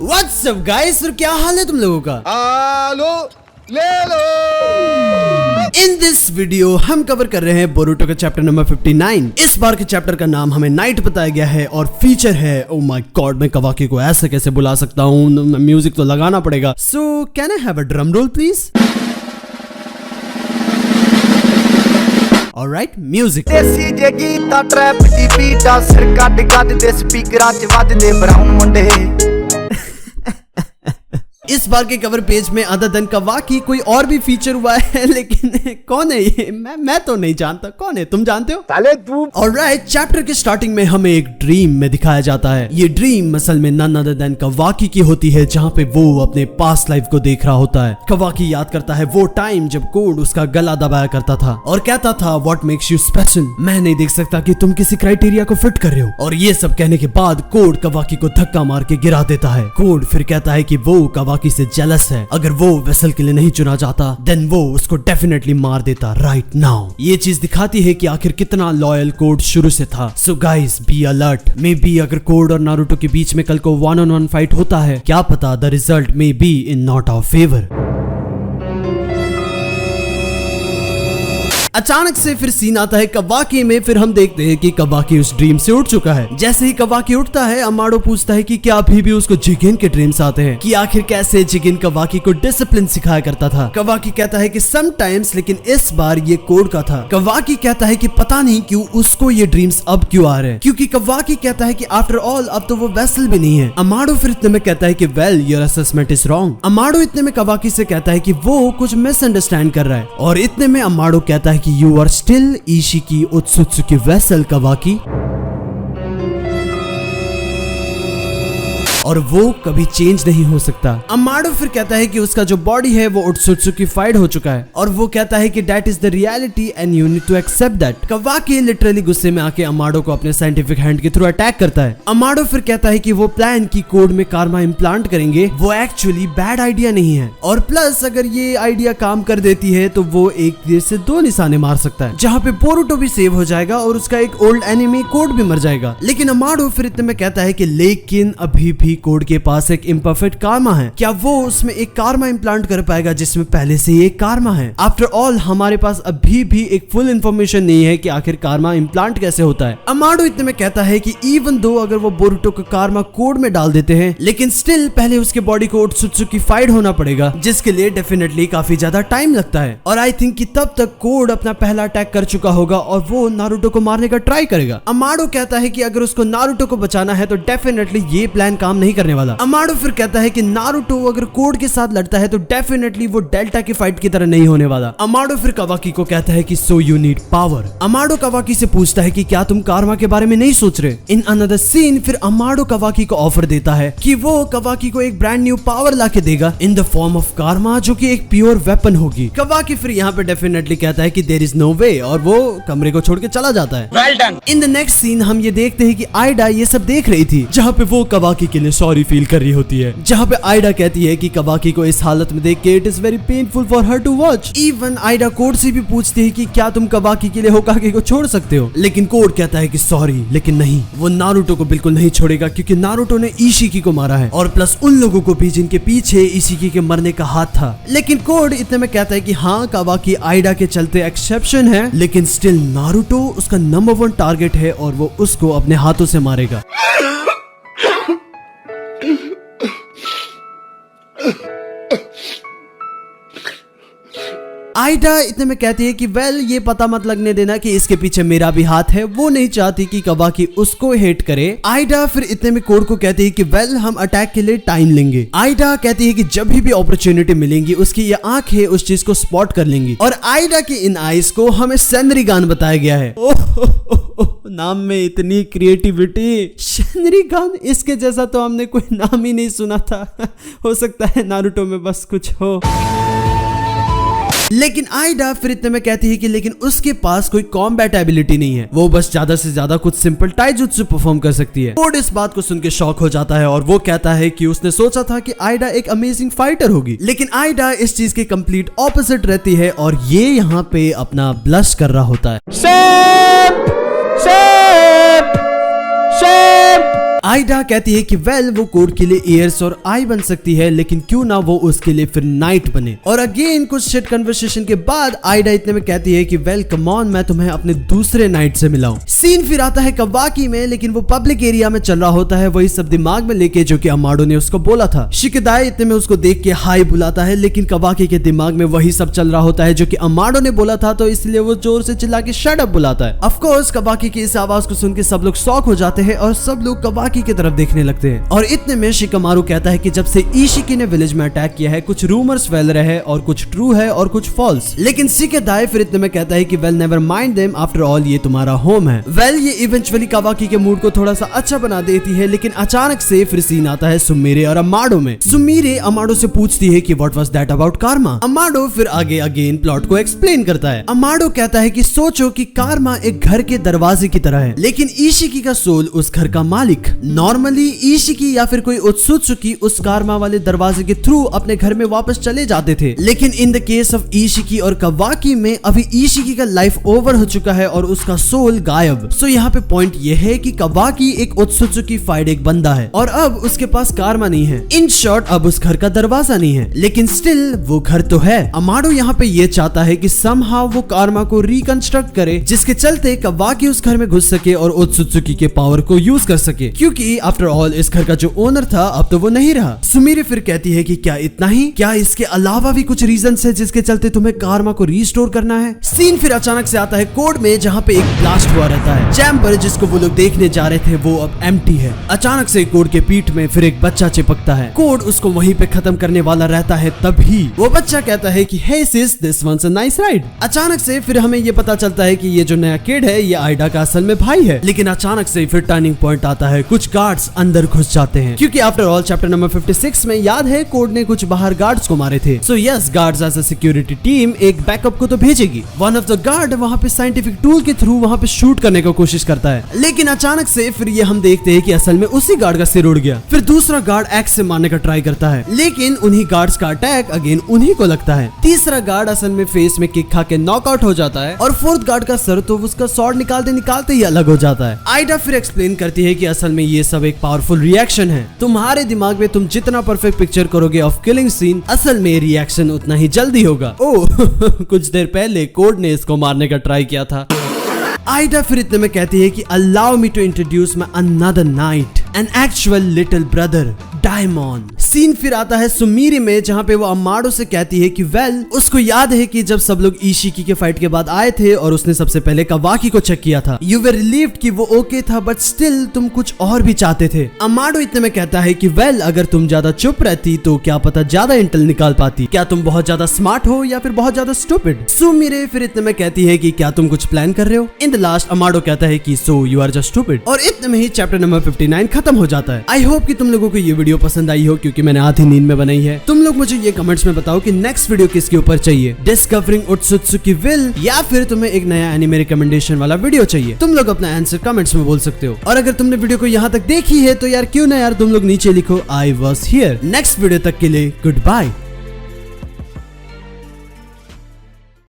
What's up guys, और क्या हाल है तुम लोगों का? आलो ले लो। इन दिस वीडियो हम कवर कर रहे हैं बोरुटो का चैप्टर नंबर 59। इस बार के चैप्टर का नाम हमें नाइट बताया गया है और फीचर है, ओ माय गॉड, मैं कवाकी को ऐसे कैसे बुला सकता हूँ, म्यूजिक तो लगाना पड़ेगा। So can I have a drum roll please? Alright, music. देसी जे गीता ट्रैप दी बीटा सिर कट गद दे स्पीकरां च वजदे ब्राउन मुंडे। इस बार के कवर पेज में अदर देन कवाकी कोई और भी फीचर हुआ है, लेकिन कौन है ये? मैं तो नहीं जानता। कौन है, तुम जानते हो? साले तू। ऑलराइट, चैप्टर के स्टार्टिंग में हमें एक ड्रीम में दिखाया जाता है। ये ड्रीम असल में नन अदर देन कवाकी की होती है, जहाँ पे वो अपने पास्ट लाइफ को देख रहा होता है। कवाकी याद करता है वो टाइम जब कोड उसका गला दबाया करता था और कहता था व्हाट मेक्स यू स्पेशल, मैं नहीं देख सकता कि तुम किसी क्राइटेरिया को फिट कर रहे हो। और ये सब कहने के बाद कोड कवाकी को धक्का मार के गिरा देता है। कोड फिर कहता है कि वो कवाकी से जेलस है, अगर वो वेसल के लिए नहीं चुना जाता देन वो उसको डेफिनेटली मार देता राइट नाउ। ये चीज दिखाती है कि आखिर कितना लॉयल कोड शुरू से था। So guys be alert, may be अगर कोड और नारुतो के बीच में कल को 1-on-1 फाइट होता है, क्या पता the result may be in not our favour. अचानक से फिर सीन आता है कवाकी में। फिर हम देखते हैं कि कवाकी उस ड्रीम से उठ चुका है। जैसे ही कवाकी उठता है, अमाडो पूछता है कि क्या अभी भी उसको जिगिन के ड्रीम्स आते हैं, कि आखिर कैसे जिगिन कवाकी को डिसिप्लिन सिखाया करता था। कवाकी कहता है कि समटाइम्स, लेकिन इस बार ये कोड का था। कवाकी कहता है कि पता नहीं क्यों उसको ये ड्रीम्स अब क्यों आ रहे हैं, क्योंकि कवाकी कहता है कि आफ्टर ऑल अब तो वो वेसल भी नहीं है। अमाडो फिर इतने में कहता है कि well your assessment is wrong. Amado इतने में कवाकी से कहता है कि वो कुछ मिसअंडरस्टैंड कर रहा है, और इतने में अमाडो कहता है कि You are still Ishiki Otsutsuki vessel, Kawaki. और वो कभी चेंज नहीं हो सकता। अमाडो फिर कहता है कि उसका जो बॉडी है वो ओत्सुत्सुकीफाइड हो चुका है, और वो कहता है कि that is the reality and you need to accept that. Kawaki literally गुस्से में आके अमाडो को अपने साइंटिफिक हैंड के थ्रू अटैक करता है। अमाडो फिर कहता है कि वो प्लान की कोड में कारमा इम्प्लांट करेंगे वो एक्चुअली बैड आइडिया नहीं है, और प्लस अगर ये आइडिया काम कर देती है तो वो एक तीर से दो निशाने मार सकता है, जहाँ पे बोरुटो भी सेव हो जाएगा और उसका एक ओल्ड एनिमी कोड भी मर जाएगा। लेकिन अमाडो फिर इतने में कहता है कि लेकिन अभी भी कोड के पास एक इम्परफेक्ट कारमा है, क्या वो उसमें एक कारमा इम्प्लांट कर पाएगा जिसमें पहले से ही एक कारमा है? आफ्टर ऑल हमारे पास अभी भी एक फुल इंफॉर्मेशन नहीं है कि आखिर कारमा इम्प्लांट कैसे होता है। अमाडो इतने में कहता है कि इवन दो अगर वो बोरुटो को कारमा कोड में डाल देते हैं, लेकिन स्टिल पहले उसके बॉडी को ओत्सुत्सुकीफाइड होना पड़ेगा, जिसके लिए डेफिनेटली काफी ज्यादा टाइम लगता है। और आई थिंक कि तब तक कोड अपना पहला अटैक कर चुका होगा और वो नारुतो को मारने का ट्राई करेगा। अमाडो कहता है कि अगर उसको नारुतो को बचाना है तो डेफिनेटली ये प्लान काम नहीं करने वाला। अमाडो फिर कहता है कि नारुतो अगर कोड के साथ लड़ता है तो डेफिनेटली वो डेल्टा की फाइट की तरह नहीं होने वाला। अमाडो फिर कवाकी को कहता है कि so you need power. Amado Kawaki से पूछता है कि क्या तुम कारमा के बारे में नहीं सोच रहे? इन अनदर सीन फिर अमाडो कवाकी को ऑफर देता है कि वो कवाकी को एक ब्रांड न्यू पावर लाके देगा इन द फॉर्म ऑफ कारमा, जो कि एक प्योर वेपन होगी। कवाकी फिर यहाँ पे डेफिनेटली कहता है कि देयर इज नो वे, और वो कमरे को छोड़ के चला जाता है। Well done. In the next scene हम ये देखते हैं कि आइडा ये सब देख रही थी, जहाँ पे वो कवाकी के लिए सॉरी फील कर रही होती है, जहाँ पे आइडा कहती है कि कवाकी को इस हालत में देख के it is very painful for her to watch. Even Aida कोड से भी पूछती है कि क्या तुम कवाकी के लिए होकागे को छोड़ सकते हो, लेकिन कोड कहता है कि सॉरी, लेकिन नहीं, वो नारुतो को बिल्कुल नहीं छोड़ेगा, क्योंकि नारुतो ने इशिकी को मारा है, और प्लस उन लोगों को भी जिनके पीछे इशिकी के मरने का हाथ था। लेकिन कोड इतने में कहता है कि हाँ, कवाकी आइडा के चलते एक्सेप्शन है, लेकिन स्टिल नारुतो उसका नंबर 1 टारगेट है और वो उसको अपने हाथों से मारेगा। आइडा इतने में कहती है कि वेल ये पता मत लगने देना कि इसके पीछे मेरा भी हाथ है। वो नहीं चाहती कि कवाकी उसको हेट करे। आइडा फिर इतने में कोड को कहती है कि वेल हम अटैक के लिए टाइम लेंगे। आइडा कहती है कि जब भी अपॉर्चुनिटी मिलेंगी उसकी ये आंखें उस चीज को स्पॉट कर लेंगी, और आइडा की इन आईज को हमें सेनरिगान बताया गया है। नाम में इतनी क्रिएटिविटी, सेनरिगान, इसके जैसा तो हमने कोई नाम ही नहीं सुना था। हो सकता है नारुतो में बस कुछ हो। लेकिन आइडा फिर इतने में कहती है कि लेकिन उसके पास कोई कॉम्बैट एबिलिटी नहीं है, वो बस ज्यादा से ज्यादा कुछ सिंपल टाइजुत्सु परफॉर्म कर सकती है। कोड इस बात को सुन के शॉक हो जाता है और वो कहता है कि उसने सोचा था कि आइडा एक अमेजिंग फाइटर होगी, लेकिन आइडा इस चीज के कंप्लीट ऑपोजिट रहती है और ये यहाँ पे अपना ब्लश कर रहा होता है। आइडा कहती है कि वेल वो कोड के लिए ईयर्स और आई बन सकती है, लेकिन क्यों ना वो उसके लिए फिर नाइट बने। और अगेन कुछ शिट कन्वर्सेशन के बाद आइडा इतने में कहती है कि वेल कम ऑन, मैं तुम्हें अपने दूसरे नाइट से मिलाऊं। सीन फिर आता है कवाकी में, लेकिन वो पब्लिक एरिया में चल रहा होता है वही सब दिमाग में लेके जो कि अमाडो ने उसको बोला था। शिकदाई इतने में उसको देख के हाई बुलाता है, लेकिन कवाकी के दिमाग में वही सब चल रहा होता है जो कि अमाडो ने बोला था, तो इसलिए वो जोर से चिल्ला के शट अप बुलाता है। ऑफ कोर्स कवाकी की इस आवाज को सुन के सब लोग शॉक हो जाते हैं और सब लोग कवाकी की तरफ देखने लगते हैं। और इतने में शिकामारू कहता है कि जब से इशिकी ने विलेज में अटैक किया है कुछ रूमर्स फैल रहे हैं और कुछ ट्रू है और कुछ फॉल्स। लेकिन शिकेदाई फिर इतने में कहता है कि well never mind them, after all ये तुम्हारा होम है। वेल ये इवेंचुअली कवाकी के मूड को थोड़ा सा अच्छा बना देती है, लेकिन अचानक से फिर सीन आता है सुमीरे और अमाडो में। सुमीरे अमाडो से पूछती है कि व्हाट वाज दैट अबाउट कारमा। अमाडो फिर आगे अगेन प्लॉट को एक्सप्लेन करता है। अमाडो कहता है कि सोचो कि कारमा एक घर के दरवाजे की तरह है, लेकिन इशिकी का सोल उस घर का मालिक। नॉर्मली इशिकी या फिर कोई उत्सुत्सुकी उस कारमा वाले दरवाजे के थ्रू अपने घर में वापस चले जाते थे, लेकिन इन द केस ऑफ इशिकी और कवाकी में अभी इशिकी का लाइफ ओवर हो चुका है और उसका सोल गायब। सो यहाँ पे पॉइंट ये है कि कवाकी एक उत्सुत्सुकी फाइड एक बंदा है और अब उसके पास कारमा नहीं है। इन शॉर्ट अब उस घर का दरवाजा नहीं है, लेकिन स्टिल वो घर तो है। अमाडो यहाँ पे ये चाहता है कि समहाउ वो कारमा को रिकंस्ट्रक्ट करे, जिसके चलते कवाकी उस घर में घुस सके और उत्सुत्सुकी के पावर को यूज कर सके, क्योंकि आफ्टर ऑल इस घर का जो ओनर था अब तो वो नहीं रहा। सुमीरे फिर कहती है कि क्या इतना ही, क्या इसके अलावा भी कुछ रीजन है जिसके चलते तुम्हें कारमा को रिस्टोर करना है। सीन फिर अचानक से आता है कोड में, जहाँ पे एक ब्लास्ट हुआ रहता है। चैम्बर जिसको वो लोग देखने जा रहे थे वो अब एम्प्टी है। अचानक से कोड के पीठ में फिर एक बच्चा चिपकता है। कोड उसको वहीं पे खत्म करने वाला रहता है, तभी वो बच्चा कहता है कि hey sis, this once a nice ride. अचानक से फिर हमें ये पता चलता है कि ये जो नया किड है ये आइडा का असल में भाई है। लेकिन अचानक से फिर टर्निंग पॉइंट आता है, कुछ गार्ड्स अंदर घुस जाते हैं, क्योंकि आफ्टर ऑल चैप्टर नंबर 56 में याद है कोड ने कुछ बाहर गार्ड्स को मारे थे। So yes, guards as a security team एक बैकअप को तो भेजेगी। वन ऑफ द गार्ड वहाँ पे साइंटिफिक टूल के थ्रू वहाँ पे शूट करने की कोशिश करता है, लेकिन अचानक से फिर ये हम देखते हैं कि असल में उसी गार्ड का सिर उड़ गया। फिर दूसरा गार्ड एक्स से मारने का ट्राई करता है, लेकिन उन्हीं गार्ड्स का अटैक अगेन उन्हीं को लगता है। तीसरा गार्ड असल में फेस में किक खा के नॉकआउट हो जाता है और फोर्थ गार्ड का सर तो उसका स्वॉर्ड निकालते ही अलग हो जाता है। आइडा फिर एक्सप्लेन करती है कि असल में ये सब एक पावरफुल रिएक्शन है। तुम्हारे दिमाग में तुम जितना परफेक्ट पिक्चर करोगे ऑफ किलिंग सीन, असल में रिएक्शन उतना ही जल्दी होगा। ओह कुछ देर पहले कोड ने इसको मारने का ट्राई किया था। आइडा फिर इतने में कहती है कि allow me to introduce my another knight, an actual little brother, diamond. Scene फिर आता है सुमीरे में, जहाँ पे वो अमाडो से कहती है कि वेल उसको याद है कि जब सब लोग इशिकी के फाइट के बाद आए थे और उसने सबसे पहले कवाकी को चेक किया था, यू वर रिलीव्ड कि वो ओके था, बट स्टिल तुम कुछ और भी चाहते थे। अमाडो इतने में कहता है कि वेल अगर तुम ज्यादा चुप रहती तो क्या पता ज्यादा इंटेल निकाल पाती, क्या तुम बहुत ज्यादा स्मार्ट हो या फिर बहुत ज्यादा स्टूपिड। सुमीरे फिर इतने में कहती है कि क्या तुम कुछ प्लान कर रहे हो। इन द लास्ट अमाडो कहता है कि so you are just stupid. और इतने में ही चैप्टर नंबर 59 खत्म हो जाता है। आई होप कि तुम लोगों को ये वीडियो पसंद आई हो, क्योंकि मैंने आधी नींद में बनाई है। तुम लोग मुझे ये कमेंट्स में बताओ कि नेक्स्ट वीडियो किसके ऊपर चाहिए, डिस्कवरिंग ओत्सुत्सुकी विल या फिर तुम्हें एक नया एनिमे रिकमेंडेशन वाला वीडियो चाहिए। तुम लोग अपना आंसर कमेंट्स में बोल सकते हो। और अगर तुमने वीडियो को यहाँ तक देखी है तो यार क्यों ना यार तुम लोग नीचे लिखो I was here. Next video तक के लिए गुड बाय।